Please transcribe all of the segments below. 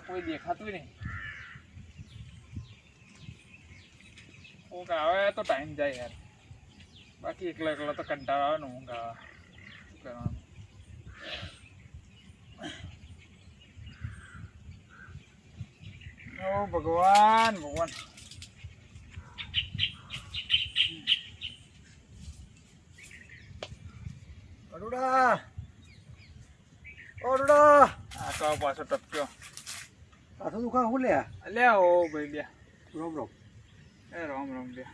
કોઈ દેખાતું નહીં. ઊંઘ આવે તો ટાઈમ જાય યાર. બાકી એકલા એકલા તો કંટાળો આવે ને ઊંઘ આવે. શું કરવાનું? ઓ ભગવાન ભગવાન. અરુડા અરુડા આ તો પાછો ટપક્યો. આ તો દુકાન હું લે અલ્યા ઓ ભાઈ બે. રોમ રોમ એ રામ રામ બે.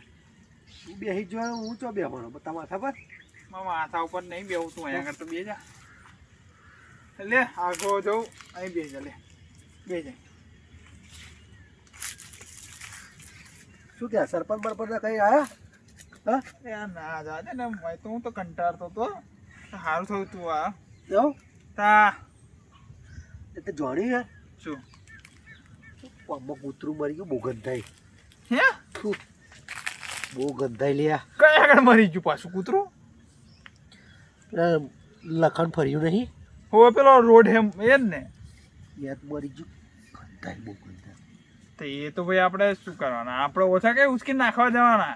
તું બેસી જો હું ચો બેહવાનો બતા માથા પર માથા ઉપર નહીં બેવું તું અહીંયા આગળ તો બે જા. લે આગો જવું અહીં બે જા. લે બે જાય. શું કે સરપંચ બરપંચ કઈ આયા હા યાર ના જાજે ને ભાઈ તો હું તો કંટાળતો તો સારું થયું તું આ એવું તા એટલે જોણી યાર શું આમાં કૂતરું મરી ગયું બહુ ગંધાઈ હે બહુ ગંધાઈ લ્યા કઈ આગળ મરી ગયું પાછું કૂતરું લખણ ફર્યું નહીં હવે પેલો રોડ હેમ એ જ ને યાદ મરી ગયું ગંધાઈ બહુ ગંધાઈ તો એ તો ભાઈ આપણે શું કરવાના આપણે ઓછા કઈ ઉચકી નાખવા જવાના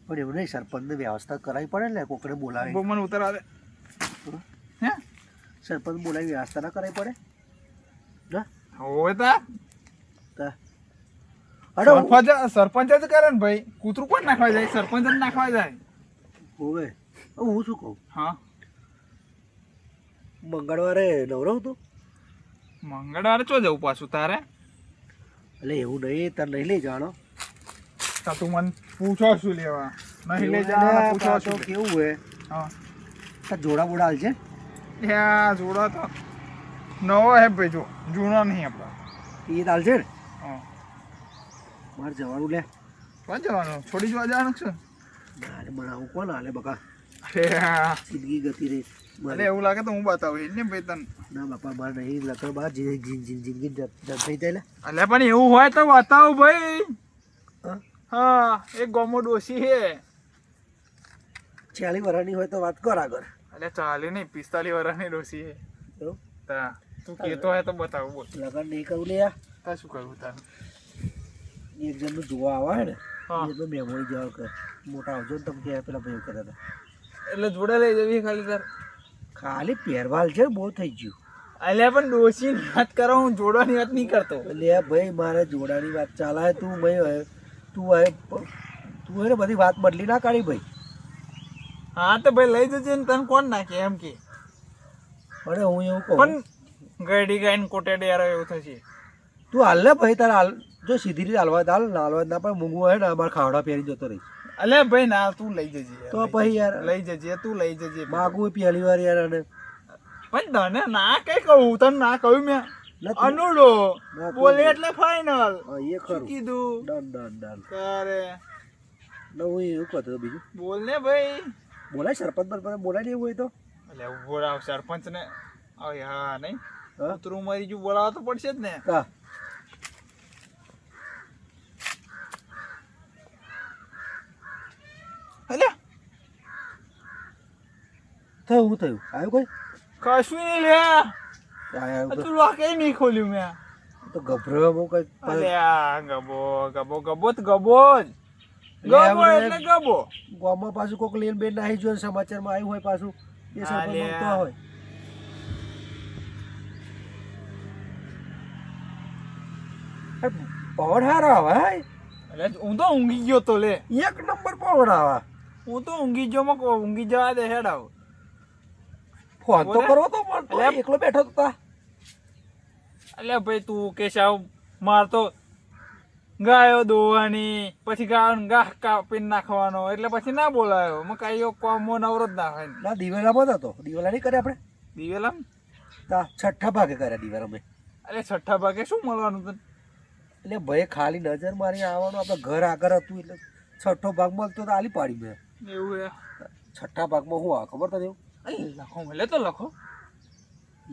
પણ એવું નહીં સરપંચને વ્યવસ્થા કરાવી પડે ને કોકને બોલાવી બહુ મને ઉતરવા દે હે સરપંચ બોલાવી વ્યવસ્થા ના કરાવી પડે ના હોય તા અરે સરપંચ જ કરે ને ભાઈ કૂતરું કોણ નાખવા જાય સરપંચ જ નાખવા જાય હોવે હું શું કહું હા મંગળવારે નવરો હતો મંગળવારે ચો જવું પાછું તારે એટલે એવું નહીં તાર નહીં લઈ જાણો તા તું મને પૂછો શું લેવા નહીં લઈ જા પૂછો શું કેવું હે હા તાર જોડા બોડા હાલ છે ત્યાં જોડો તો નવો હે ભાઈ જો જૂનો નહીં આપણા એ હાલ છે ને હા મારે જવાનું લે કોણ જવાનું છોડી જવા જવાનું છે હાલે બનાવું કોણ હાલે બકા અરે હા જિંદગી ગતિ રહી અરે એવું લાગે તો હું બતાવું એને ભાઈ તને ના બાપા મારે નહીં લકડ બાર જિંદગી થઈ જાય લે અલ્યા પણ એવું હોય તો બતાવું ભાઈ હા હા એક ગોમો ડોસી હે 40 વર્ષની હોય તો વાત કર આગળ અલ્યા 40 નહીં 45 વર્ષની ડોસી હે એવું તા તું કહેતો હોય તો બતાવું બોલ લગન નહીં કરું લે યાર તા શું કરવું તારે એક જણનું જોવા આવે ને હા. એ તો મેમોરી જવા કર મોટા આવજો ને તમે કે પેલા ભાઈ કર્યા હતા એટલે જોડે લઈ જવી ખાલી તાર ખાલી પહેરવાલ છે બહુ થઈ ગયું અલ્યા પણ ડોસીની વાત કરો હું જોડવાની વાત નહીં કરતો એટલે ભાઈ મારે જોડાની વાત ચાલે તું ભાઈ તું હે ને બધી વાત બદલી ના કાઢી ભાઈ હા તો ભાઈ લઈ જજે ને તને કોણ નાખે એમ કે અરે હું એવું કહું પણ ગઈડી ગાઈને કોટેડ યાર એવું થશે તું હાલ ને ભાઈ તારે હાલ જો સીધી રીતે હાલવા હાલ ના હાલવા ના પણ મૂંગું હોય ને અમારે ખાવડા પહેરી જતો રહી અલ્યા ભાઈ ના તું લઈ જજે યાર, તો પછી યાર લઈ જજે તું લઈ જજે માગું પહેલી વાર યાર અને પણ તને ના કઈ કહું તને ના કહ્યું મેં નથી. અનુડો ના, બોલે એટલે ફાઈનલ હા, એ ખરું કીધું ડન ડન ડન કરે ને હું એવું કહેતો બીજું બોલ ને ભાઈ બોલાય સરપંચ બરપંચ બોલાય નહીં એવું હોય તો એટલે બોલાવ સરપંચ ને હા નહીં હા કૂતરું મરી ગયું બોલાવવા તો પડશે જ ને હા અલ્યા થયું હું થયું આવ્યું કોઈ કશું નહીં લે આવ્યું તો તું લોકે નહીં ખોલ્યું મેં તો ગભરાયો હું કઈ અલ્યા ગબો ગબો ગબો તો ગબો જ ગબો એટલે ગબો ગામમાં પાછું કોઈક લેન બેન નાહી જોયું સમાચારમાં આવ્યું હોય પાછું એ સરપંચ માંગતો હોય પવન હારો આવે એટલે હું તો ઊંઘી ગયો તો લે એક નંબર પવન આવે હું તો ઊંઘી ગયો માં ઊંઘી જવા દે હેડ આવ ફોન તો બોલે? કરવો તો પણ તું અલ્યા. એકલો બેઠો તો તા અલ્યા ભાઈ તું કે સાવ માર તો ગાયો દોવાની પછી ગાયો ઘાસ કાપીને નાખવાનો એટલે પછી ના બોલાયો મેં કાંઈ કોમો નવરો જ ના હોય ના દિવેલામાં જ હતો દિવેલા નહીં કરે આપણે દિવેલા તા છઠ્ઠા ભાગે કર્યા દિવેલા મેં અરે છઠ્ઠા ભાગે શું મળવાનું તને એટલે ભાઈ ખાલી નજર મારી આવવાનું આપણે ઘર આગળ હતું એટલે છઠ્ઠો ભાગ મળતો તો આલી પાડી મેં એવું હે છઠ્ઠા ભાગમાં શું આવે ખબર તને એવું લખો મળે તો લખો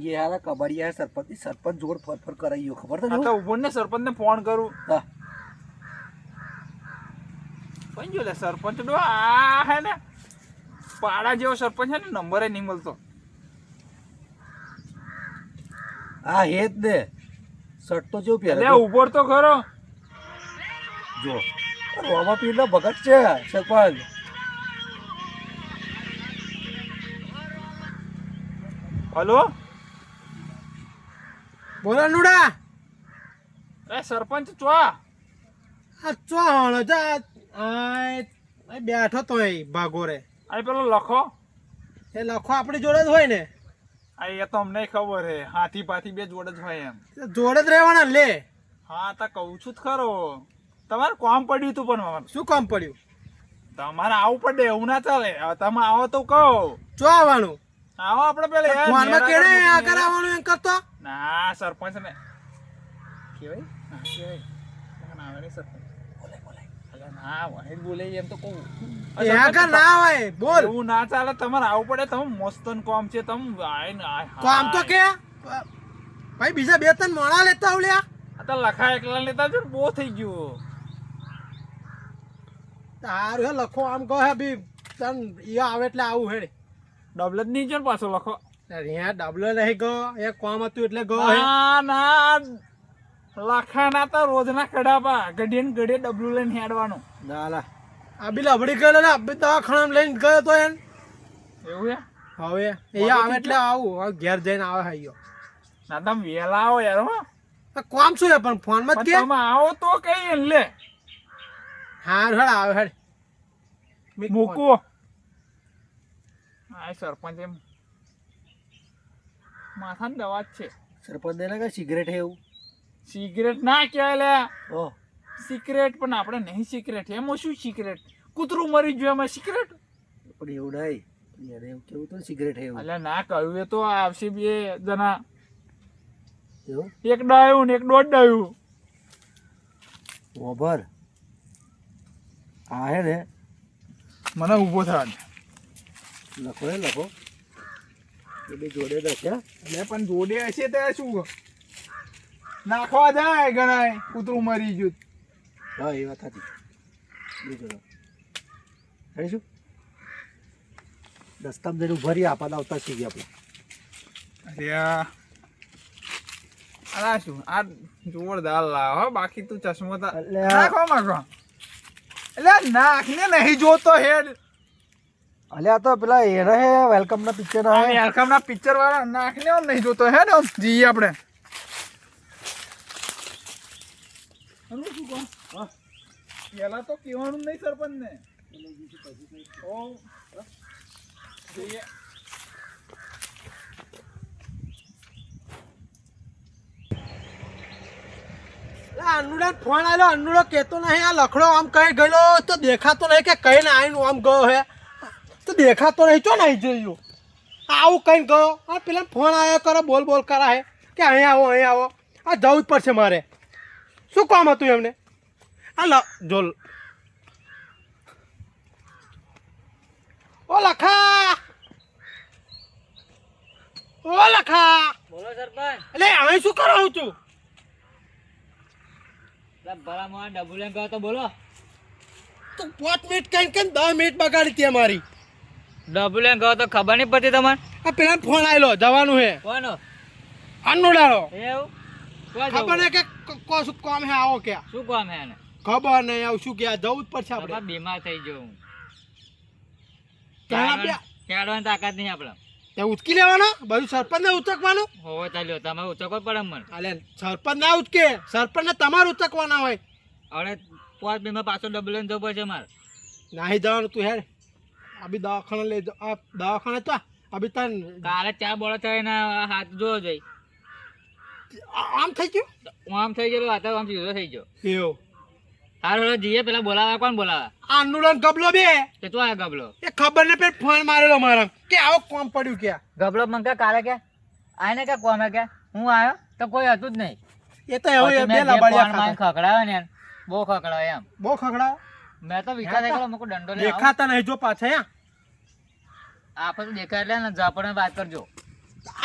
એ હારા કબડિયા સરપંચ જોડ ફર કરાઈ ગયો ખબર તને આ તો એવું? ઉભો ને સરપંચને ફોન કરું હા પણ જો લે સરપંચ ડો આ હે ને પાડા જેવો સરપંચ છે ને નંબર નહીં મળતો હા હે જ ને શર્ટ તો જેવું પહેરે અલ્યા ઉપર તો ખરો. જો રોમાપીરનો ભગત છે સરપંચ. હલો બોલો નુડા. એ સરપંચ ચો આ ચો હણો જા આ બેઠો તો ભાગો રે. આ પેલો લખો એ લખો આપણી જોડે જ હોય ને. આ એ તો અમને ખબર હે હાથી પાથી બે જોડે જ હોય એમ. જોડે જ રહેવાના લે. હા તો કહું છું જ ખરો તમારે કોમ પડ્યું તું પણ અમારે. શું કામ પડ્યું? તમારે આવું પડે એવું ના ચાલે. હવે તમે આવો તો કહો. ચો આવવાનું? આવો આપણે પેલે યાર ફોનમાં નેરા કેડે કર આ મૂકી કરાવવાનું એમ કરતો? ના સરપંચ ને કેવાય ના કેવાય ના આવે ને સરપંચ અલ્યા ના વાહિદ બોલે એમ તો કહું. એ આગળ ના હોય બોલ. એવું ના ચાલે. તમારે આવું પડે. તમે મસ્તન કોમ છે. તમે કામ તો કે ભાઈ બીજા બે ત્રણ મોણા લેતા આવલ્યા. આ તો લખા એકલા લેતા જો બહુ થઈ ગયું. તારું હે લખો આમ કહો હે બી તન ઈ આવે એટલે આવું હે. ડબલ જ નહીં જો ને પાછો લખો. અહીંયા ડબલો નહીં ગયો એક કામ હતું એટલે ગયો હે. ના ના લખાના તો રોજના કડાપા ગઢીએ ને ગઢીએ ડબલું લઈને હેડવાનું. ના લા આ બી લબડી ગયેલો ને અબી દવાખાનામાં લઈને ગયો તો એમ. એવું હે હવે અહીંયા આવે એટલે આવું હવે ઘેર જઈને આવે હાઈયો. ના તમે વહેલા આવો યાર હો. આ કામ શું હે પણ ફોનમાં જ પણ કે. તમે આવો તો કઈ લે હાર હેડ આવે હેડ મૂકો. આ સરપંચ એમ માથાની દવા જ છે. સરપંચ ને કે સિગરેટ હે એવું. સિગરેટ ના કહેવાય લે. ઓહ સિગરેટ પણ આપણે નહીં સિગરેટ. એમાં શું સિગરેટ? કૂતરું મરી ગયું એમાં સિગરેટ? પણ એવું નહીં. એને એવું કેવું તો સિગરેટ હે એવું. અલ્યા ના કહ્યું એ તો આવશે બે જણા. એવું એક ડાયું ને એક દોઢ ડાયું. ઓભર આ હે ને મને ઊભો થાય લખો હે લખો એ બે જોડે જ છે. એટલે પણ જોડે હશે તો શું નાખવા જાય ગણાય કૂતરું મરી ગયું. હા એ વાત હતી. બે જોડે શું દસ્તામ જઈને ઉભા રહ્યા આપણા આવતા શીખી આપણે. અરે આ શું આ જોરદાર લાવ હો. બાકી તું ચશ્મો તો અલ્યા. નાખો માગો. એટલે નાખને નહીં જોતો હેડ. અલ્યા તો પેલા એને હે વેલકમ ના પિક્ચર ના હે. વેલકમ ના પિક્ચર વાળા નાખને નહીં જોતો હે ને જઈએ આપણે. પેલા તો કહેવાનું નહીં સરપંચ ને. જઈએ. અન્નુડા ફોન આવ્યો. અન્નુડો કેતો નહીં આ લખડો આમ કઈ ગયેલો તો દેખાતો નહીં કે કઈ ને આવીને આમ ગયો હે તો દેખાતો નહીં. ચો નહીં જોયું આવું કઈ ગયો. આ પેલા ફોન આવ્યો કરો બોલ બોલ કરા હે કે અહીંયા આવો અહીંયા આવો. આ જવું જ પડશે મારે. શું કામ હતું એમને? આ જો ઓ લખા ઓ લખા. બોલો સરપંચ. એટલે અહીં શું કરાવું છું? ભલામાં ડબુલેન કહો તો બોલો. તું 5 મિનિટ કઈ 10 મિનિટ બગાડી તે મારી. ડબુલેન કહો તો ખબર નહીં પડતી તમારે. આ પેલા ફોન આવેલો જવાનું હે કોનો? અન્નુડાળો. એવું ખબર નહીં કે શું કામ હે આવો કે શું કામ હે એને? ખબર નહીં આવું શું કે આ જવું જ પડશે આપણે. બાપા બીમાર થઈ ગયો હું. ત્યાં બે ચાલવાની તાકાત નહીં આપણે. તે ઉચકી લેવાનો બધું સરપંચ ને ઉચકવાનું. હોવે ચાલ્યો તમારે ઉચકો પડે મને. અલે સરપંચ ના ઉચકે સરપંચ ને તમારે ઉચકવાના હોય. હવે 5 મિનિટમાં પાછો ડબુલેન જવું પડશે મારે. નાહી જવાનું તું હેડ. અભી દવાખાને લઈ જાઓ. આ દવાખાને તો અભી તન કાલે 4 બોળો થઈને હાથ જોવો જોઈ. આમ થઈ ગયું. આમ થઈ ગયેલો હાથ આમ સીધો થઈ ગયો. એવું હારું હવે જઈએ પેલા બોલાવા. કોણ બોલાવા? આ અન્નુડન ગબલો બે કે તું આ ગબલો? એ ખબર ને પેલા ફોન મારેલો મારા કે આવો કોમ પડ્યું કે. ગબલો મંગા કાલે કે આને કે કોમે કે હું આવ્યો તો કોઈ હતું જ નહીં. એ તો એવું પછી બે મેં જે લબાડિયા ફોન માં ખાતા. ખકડાયો ને બહુ ખકડાયો એમ. બહુ ખગડા મેં તો વિચાર કર્યો મુકો દંડો લે આવો. દેખાતા નહીં જો પાછા યા. આપણે તો દેખાય એટલે ને ઝાપડને વાત કરજો.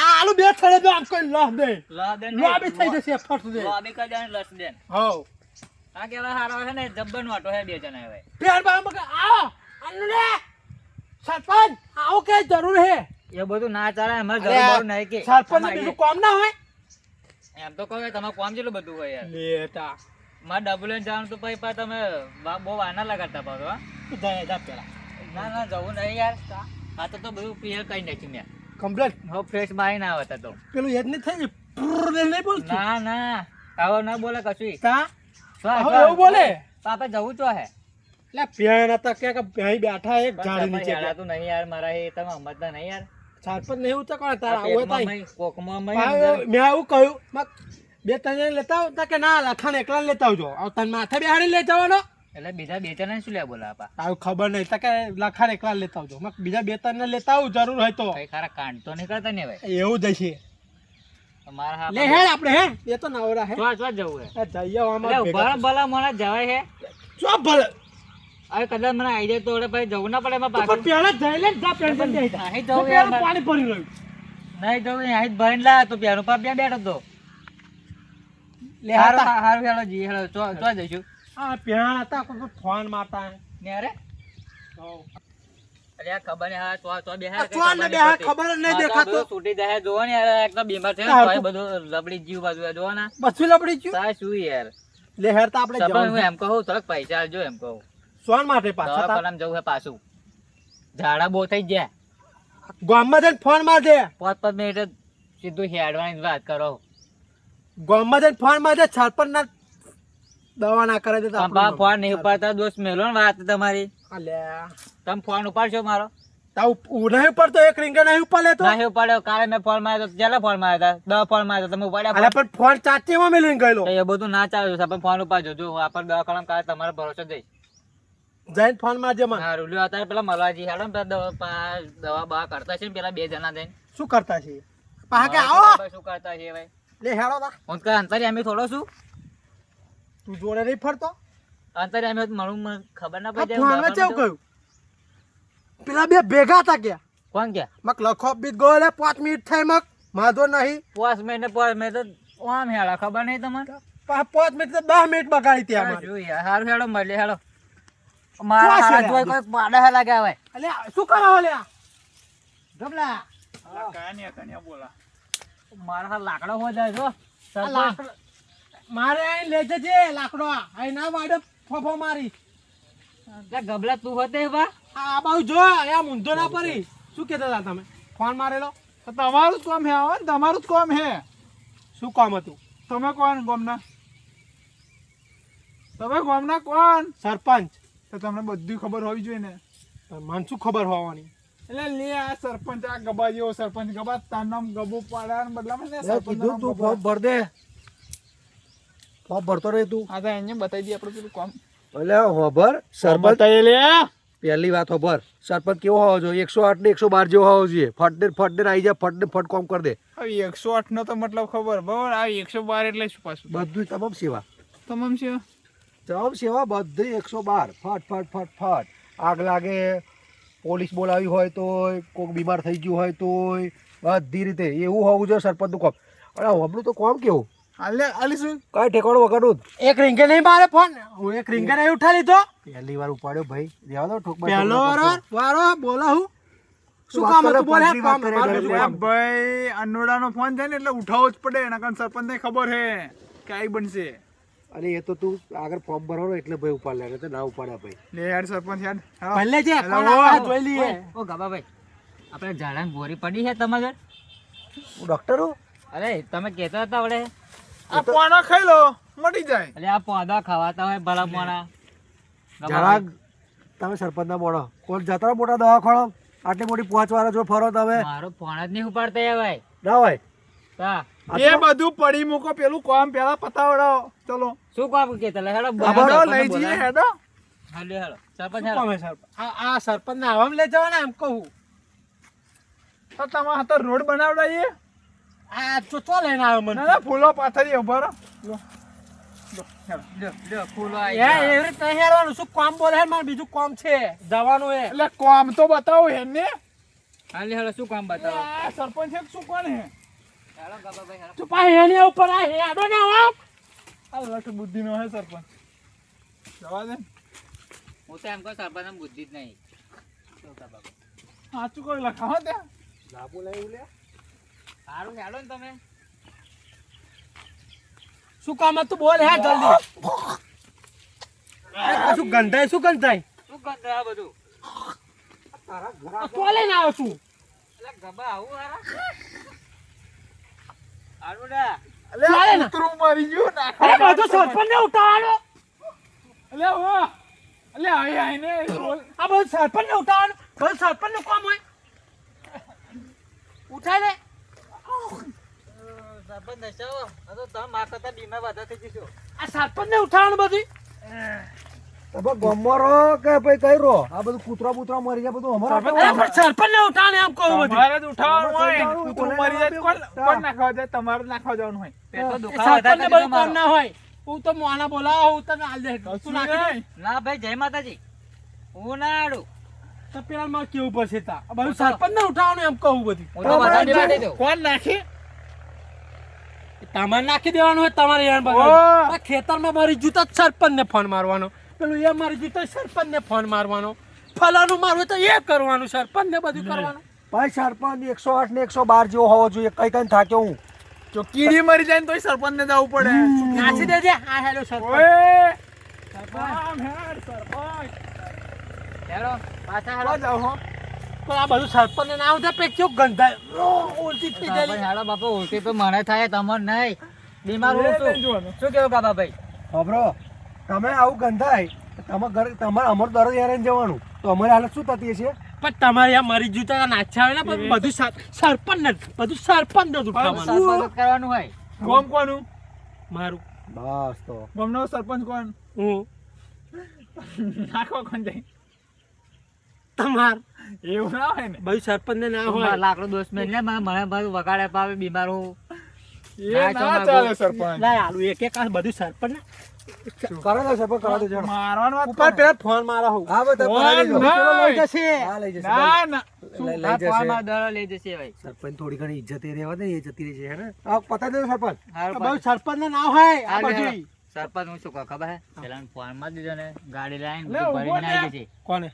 આ આલુ બે થડે જો આમ કોઈ લોહ દે. લા દે લોબી થઈ જશે ફટ દે. લોબી કરી દે લસ દે. હોવ આ કેવા હારો છે ને જબ્બર વાટો હે બે જણા હવે. પેર બા મગ આવો અન્નુડે સરપંચ આવો કે જરૂર હે. એ બધું ના ચાલે અમારે અરે જરૂર બહુ નહીં કે સરપંચ ને બીજું કામ ના હોય. એમ તો કહો કે તમારે કોમ જેટલું બધું હોય યાર. લેતા મારે ડબલ લઈને જવાનું તો પછી પાછા તમે બહુ આના લગાડતા પાછો હા. તું જાય જા પેલા ના ના જવું નહીં યાર. આ તો બધું ક્લિયર કરી નાખ્યું મેં. કમ્પ્લેટ હવે ફ્રેશ મારીને આવે તો. પેલું યાદ નહીં થાય ને નહીં બોલતું ના ના આવો ના બોલે કશું. તા એવું બોલે પાપા જવું તો હે. એટલે પ્યાન હતા કે પ્યાઈ બેઠા એક ઝાડ નીચે યાર નહીં યાર મારા એ તમે સમજતા નહીં યાર. સરપંચ નહીં ઉતર કોણ તારા આવું પેટમાં થાય મય, કોકમાં મય મેં આવું કહ્યું બે ત્રણ લેતા આવતા કે ના લખાણ એકલા લેતા આવજો તને માથે બેહાડી લઈ જવાનો એટલે બીજા બે જણા શું લે બોલા આપા. આવું ખબર નહીં તો કે લખાણ એકલા લેતા આવજો બીજા બે ત્રણ લેતા આવું જરૂર હોય તો કઈ ખરા કાંડ તો નહીં કરતા ને ભાઈ. એવું જ છે મારા હા લે હેડ આપણે હે એ તો નવરા હે ચો જવું હે. જઈએ એટલે ઉભા ભલા મને જવાય હે. ચો ભલે હવે કદાચ મને આઈ જાય તો એટલે પછી જવું ના પડે એમાં પાછું. પેલા જઈ લે જા પેન્ટ દે નહીં જવું યાર મારે. પાણી ભરી રહ્યું નહીં જવું અહીં જ ભરીને લાવ્યો તો પ્યારો પાપ ત્યાં બેઠો તો. લે હારું હતા હારું હેડો જી હેડો ચો જઈશું આ પ્યાણ હતા કોઈ ફોન મારતા ને અરે અરે આ ખબર નહીં હા ચો બેહાર આ ચોર ને બેહાર ખબર જ નહીં દેખાતું. તૂટી જાય જોવો ને યાર એકદમ બીમાર છે ને હા, તોય બધું લબડી જીવ બાજુ જોવો ને બસું લપડી ગયું તા શું યાર. લે હેડ તો આપણે સપન હું જવાનું એમ કહું થોડાક પૈસા આલજો એમ કહું. સોન માટે પાછા તા દવાખાનામાં જવું હે પાછું. ઝાડા બહુ થઈ ગયા. ગામમાં જઈને ફોન મારજે 5 મિનિટ સીધું હેડવાની જ વાત કરો. ગામમાં જઈને ફોન મારજે સરપંચ ના દવા ના કરે દેતા પપ્પા ફોન નહીં ઉપાડતા દોસ્ત મેલો ને વાત તમારી. અલ્યા તમે ફોન ઉપાડશો મારો. તાવ નહીં પડતો એક રીંગે નહીં ઉપર લેતો નહીં ઉપાડ્યો. કાલે મેં ફોન માર્યો તો જેટલા ફોન માર્યા હતા 10 ફોન માર્યા હતા તમે ઉપાડ્યા અરે ફોન? પણ ફોન ચાચીમાં મેલીને ગયેલો તો એ બધું ના ચાલે છે પણ ફોન ઉપાડજો. જો આપણે દવાખાનામાં કાલે તમારો ભરોસો જઈશ. જઈને ફોન મારજે મને હા રૂલ્યો અત્યારે પેલા મળવાજી હેડો ને પેલા દવા બવા કરતા છે ને પેલા 2 જણા જઈને. શું કરતા છે પાહા કે આવો શું કરતા છે ભાઈ. લે હેડો તા હું તો અંતરી અમે થોડો છું. તું જોડે નહીં ફરતો અંતરી અમે મળું મને ખબર ના આ પડી ફોનમાં જાય. કેવું કહ્યું પેલા બે ભેગા હતા ગયા કોણ કે મક લખો બીત ગયો લે 5 મિનિટ થાય મક માધો નહીં 5 મિનિટ તો આમ હેડા ખબર નહીં તમને. 5 મિનિટ તો 10 મિનિટ બગાડી ત્યાં મારી શું યાર હારું હેડો મળીએ હેડો. મારા શું હારા છે જોઈ કોઈ પાડા હે લાગે હવે. અલ્યા શું કરો લે ગમલા કાનિયા બોલા મારા હાથ લાકડો હો જાય જો. આ લાકડો મારે અહીં લઈ જજે લાકડો અહીં ના વાડે ફોફો મારી ગબલા તું હોતે બા. આ બાજુ જો આ મૂંધો ના પડી શું કહેતા હતા તમે ફોન મારેલો તો તમારું જ કામ હે આવે ને તમારું જ કામ હે. શું કામ હતું તમે કોણ ગામના? તમે ગામના કોણ? સરપંચ તો તમને બધી ખબર હોવી જોઈએ ને. મને શું ખબર હોવાની એટલે લે આ સરપંચ આ ગબા જેવો સરપંચ ગબા તાર નામ ગબુ પાડ્યા ને બદલામાં ને સરપંચ કીધું તું ફોર્મ ભર દે ફોર્મ ભરતો રહે તું આ તો અહીંયા બતાવી દઈએ આપણે પેલું કામ. એટલે હોભર સરપંચ બતાવી લે. પહેલી વાત હોભર સરપંચ કેવો હોવો જોઈએ 108 ને 112 જેવો હોવો જોઈએ ફટને આવી જાય ફટને ફટ કોમ કરી દે હવે 108 નો તો મતલબ ખબર બરાબર. આ 112 એટલે શું પાછું? બધું તમામ સેવા તમામ છે. તમામ સેવા બધી 112 ફટ ફટ ફટ ફટ આગ લાગે પોલીસ બોલાવી હોય તો કોઈક બીમાર થઈ ગયું હોય તો બધી રીતે એવું હોવું જોઈએ સરપંચનું કામ. અરે હમણાં તો કામ કેવું હાલે હાલી શું કાંઈ ઠેકાણું વગરનું જ એક રીંગે નહીં મારે ફોન હું એક રીંગે નહીં ઉઠા લીધો પહેલી વાર ઉપાડ્યો ભાઈ રહેવા દો ઠોક પહેલો વારો બોલો હું શું કામ હતું બોલે કામ એટલે ભાઈ અનોડાનો ફોન થાય ને એટલે ઉઠાવવો જ પડે એના કારણ સરપંચને ખબર હે કે આઈ બનશે. અરે એ તો તું આગળ ફોર્મ ભરવાનો એટલે ભાઈ ઉપાડ લે તો ના ઉપાડ્યા ભાઈ લે યાર સરપંચ યાર હા. ભલે છે હેલો. કોણ આવે જોઈ લઈએ ઓ ગબા ભાઈ આપણે ઝાડા ગોરી પડી છે તમારે ઘર? હું ડૉક્ટર હું અરે તમે કહેતા હતા આવડે આ પાનો ખાઈ લો મટી જાય. એટલે આ પોદા ખવાતા હોય ભલા મોણા. જરાક તમે સરપંચના મોડો કોણ જતા મોટા દવાખાનો આટલી મોટી 5 વાર જો ફરો તમે મારો ફોન જ નહીં ઉપાડતા એ ભાઈ. ના હોય તા એ બધું પડી મૂકો પેલું કામ પેલા પતાવડાવો. ચલો શું કામ કેતા હેડો હેડો લઈ જઈએ હેડો. હેડો હેડો સરપંચ શું હેડો. કામ હે સરપંચ આ સરપંચ ને આવામ લઈ જવાના એમ કહું તો તમારા હાથે રોડ બનાવડાવીએ. આ ચો લઈને આવ્યો મને ના ના ફૂલો પાથરી ઉભા રહો. લો લો હેડો. લ્યો, લ્યો, ફૂલો આઈ એ ગયા. એવી રીતે નહીં હેરવાનું શું કામ બોલે હે મારે બીજું કામ છે જવાનું એ એટલે કામ તો બતાવો હેને. હાલી હેડો શું કામ બતાવો. આ સરપંચ એક શું કોણ હે? હેડો ગબા ભાઈ હેડો. તું પાછી એની ઉપર આ હેડો ને આમ આ લઠ બુદ્ધિનો હે સરપંચ. જવા દે. હું તો એમ કહું સરપંચ બુદ્ધિ જ નહીં. શું ગબા ભાઈ? સાચું કોઈ લખાવો ત્યાં. લાંબુ લાવ્યું લે સારું હેડો ને તમે. શું કામ હતું બોલ હે જલ્દી શું ગંધાય શું ગંધ આ બધું તો લઈને આવ્યો છું એટલે ગબા આવું હારા આરુડા ચાલે ને. કૂતરું મરી ગયું અરે બધું સરપંચ ને ઉઠાવવાનો અલે ઓ અલે આઈ આઈને બોલ. આ બધું સરપંચ ને ઉઠાવવાનું બધું સરપંચ નું કામ હોય ઉઠાય લે સરપંચ નશાવો આ તો તમે મા કરતા બીમાર વધારે થઈ જશો આ સરપંચ ને ઉઠાવવાનું બધું તમે ગમો રહો કે ભાઈ કઈ રહો આ બધું કૂતરા બૂતરા મરી જાય બધું અમારા અરે પણ સરપંચ ને ઉઠાવવાનું એમ કહું બધું તમારે જ ઉઠાવવાનું હોય જવાનું, કૂતરું કોને મરી જાય તો કોણ ના કોણ નાખવા જાય તમારે જ નાખવા જવાનું હોય પેટનો એ દુખાવો સરપંચ ને વધારે બધું કરી કામ ના હોય હું તો મોના બોલાવો હું તને હાલ દે તું કશું નાખી દે નહીં. ના ભાઈ જય માતાજી હું ના આડું તો પેલા મારે કેવું પડશે તા આ બધું સરપંચ ને ઉઠાવવાનું એમ કહું બધી હું તો બધા દેવા દઈ દઉં કોણ નાખી તમારે નાખી દેવાનું હોય તમારે યાર ઓ. બધા ખેતરમાં મારી જૂતા સરપંચ ને ફોન મારવાનો પેલું એ મારી જૂતા સરપંચ ને ફોન મારવાનો ફલાનું મારવું તો એ કરવાનું સરપંચ ને બધું કરવાનું ભાઈ સરપંચ 108 ને 112 જેવો હોવો જોઈએ કઈ કઈ થાક્યો હું જો કીડી મરી જાય ને તોય સરપંચ ને જવું પડે નાસી દેજે આ હેલો સરપંચ ઓય આમ હેડ સરપંચ હેલો પાછા હેલો કો જાવ હો પણ આ બધું સરપંચ ને ના આવતા પેક કેવું ગંધાય ઉલટી થઈ ભાઈ જાય હેલો બાપુ ઉલટી તો મને થાય તમને નહીં બીમાર હું એ છું લઈ જવાનું. શું કેવું કાકા ભાઈ ખબરો તમે આવું ગંધાય તમારા ઘરે તમારે અમારું દરરોજ હેરાન જવાનું તો અમારી હાલત શું થતી હશે પણ તમારે આ મરી જૂતા નાચ્યા હોય ને પણ બધું સરપંચ ને બધું સરપંચ ને જ ઉઠાવવાનું સરપંચ જ કરવાનું હોય ગોમ કોનું મારું બસ તો ગોમનો સરપંચ કોણ હું નાખો કોણ જાય તમાર એવું ના હોય ને બધું સરપંચ ને ના હોય લાકડો દોસ્ત મેં ને મને બધું વગાડે પાવે બીમાર હું એ ના, ના તમારે ચાલે સરપંચ લાય આલુ એક એક આ બધું સરપંચ ને કરો તો સરપંચ કરો તો જરા. મારવાનું વાત ઉપર કોને? પેલા ફોન મારો હું હા ભાઈ તમે લઈ જાઓ. ના. પેલો લઈ જશે હા લઈ જશે ના ના લઈ આ જશે ફોનમાં દડો લઈ જશે ભાઈ સરપંચ થોડી ઘણી ઇજ્જત એ રહેવા દે એ જતી રહી છે હે ને આ પતા દે સરપંચ હારું બધું ભાઈ. સરપંચ ને ના હોય આ હાલ બધું હેલો. સરપંચ હું શું કહું ખબર હે પેલા ફોન માં દીધો ને ગાડી લાઈન લે, બધું ઊભો ભરીને થા. આવી જશે કોને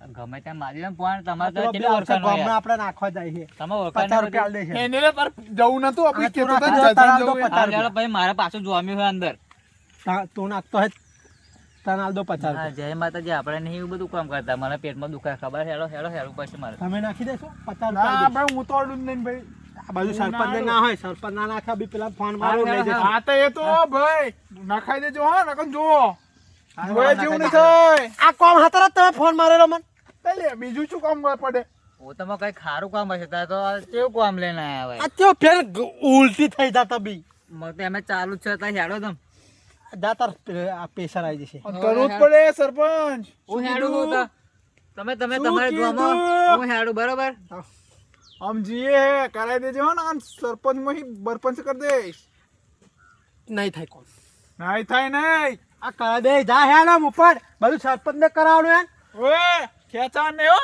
ગમે ત્યાં મારી દે ને ફોન તમારે તો પેલો કેટલી આવશે ઓળખાણ હોય ગામમાં યાર. આપણે નાખવા જાય છે તમે ઓળખાણ 50 નહીં રૂપિયા બધી? આલ દે છે એને લે તાર જવું નતું આપણે આ તું કહેતો નાખી હતા દે, ને તારા જવાનું તો જવું પચાસ એ. હા, હેલો ભાઈ મારે પાછું જોવાનું હોય અંદર તું નાખતો હોય તને આલ દો 50 હા રૂપિયા જય માતાજી આપણે નહીં એવું બધું કામ કરતા મને પેટમાં દુખાય ખબર હેલો હેલો હેલો પછી મારે તમે નાખી દેશો 50 ના રૂપિયા ભાઈ હું તો અડું જ નહીં ભાઈ આ બધું સરપંચ ને ના હોય સરપંચ ના નાખા બી પેલા ફોન મારો હા, લઈ જશે હા તો એ તો ભાઈ નખાઈ દેજો હા નકર જુઓ હા, જોયે નખાઈ જેવું નહીં દેજો. થાય આ કોમ હાતરા તમે ફોન મારેલો મને લે બીજું શું કામ પડે હું તમે કઈ ખારું કામ હશે તાર તો આ કેવું કામ લઈને આયા ભાઈ આ કેવો ફેર ઉલટી થઈ જાતા બી મગ તો એમ ચાલુ જ છે ત્યાં હેડો તમ દાતાર આ પેશર આવી જશે કરવું જ પડે સરપંચ હું હેડું હું તો તમે શું તમારે કીધું? જોવામાં હું હેડું બરોબર આમ જીએ કરાઈ દેજો હો ને આમ સરપંચ માં બરપંચ કરી દઈશ નહીં થાય કોમ નહીં થાય નહીં આ કરા દે જા હેડ આમ ઉપર બધું સરપંચ ને કરાવવાનું યાર ઓએ ખેંચા ને હો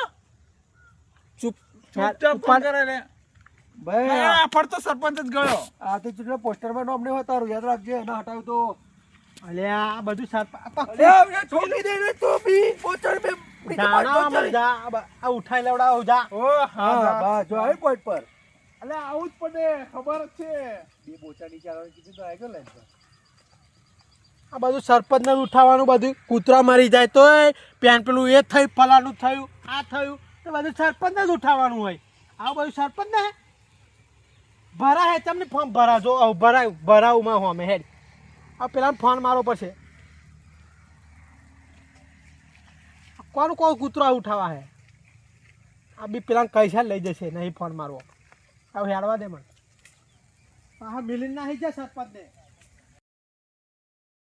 ચૂપચાપ ઉપર. ફોન કરે લે ભાઈ આ ફરતો સરપંચ જ ગયો આ તો ચૂંટણી પોસ્ટરમાં નામ નહીં હોય તારું યાદ રાખજે ના હટાવ તો અલ્યા આ બધું સરપંચ અરે છોડી દે ને તો બી પોચર મે આ ઉઠાઈ લેવડાવ જા ઓ હા હા બસ જો આવી પોઈન્ટ પર અલે આવું જ પડે ખબર જ છે બે પોચા નીચે આવવાનું કીધું તો આવી ગયો લાઈન પર આ બધું સરપંચ ને ઉઠાવવાનું બધું કૂતરા મરી જાય તોય પેન પેલું એ થયું ફલાનું થયું આ થયું તો બધું સરપંચ ને જ ઉઠાવવાનું હોય આવું બધું સરપંચ ને ભરા હે તમને ફોર્મ ભરા જો ભરાવું માં હોમે હેડ આ પેલા ફોન મારો પડશે કોણ કોણ કૂતરા ઉઠાવા હે આ બી પેલા કૈસા લઈ જશે નહીં ફોન મારવો હવે હેડવા દે મને હા મિલિન ના હઈ જાય સરપંચ ને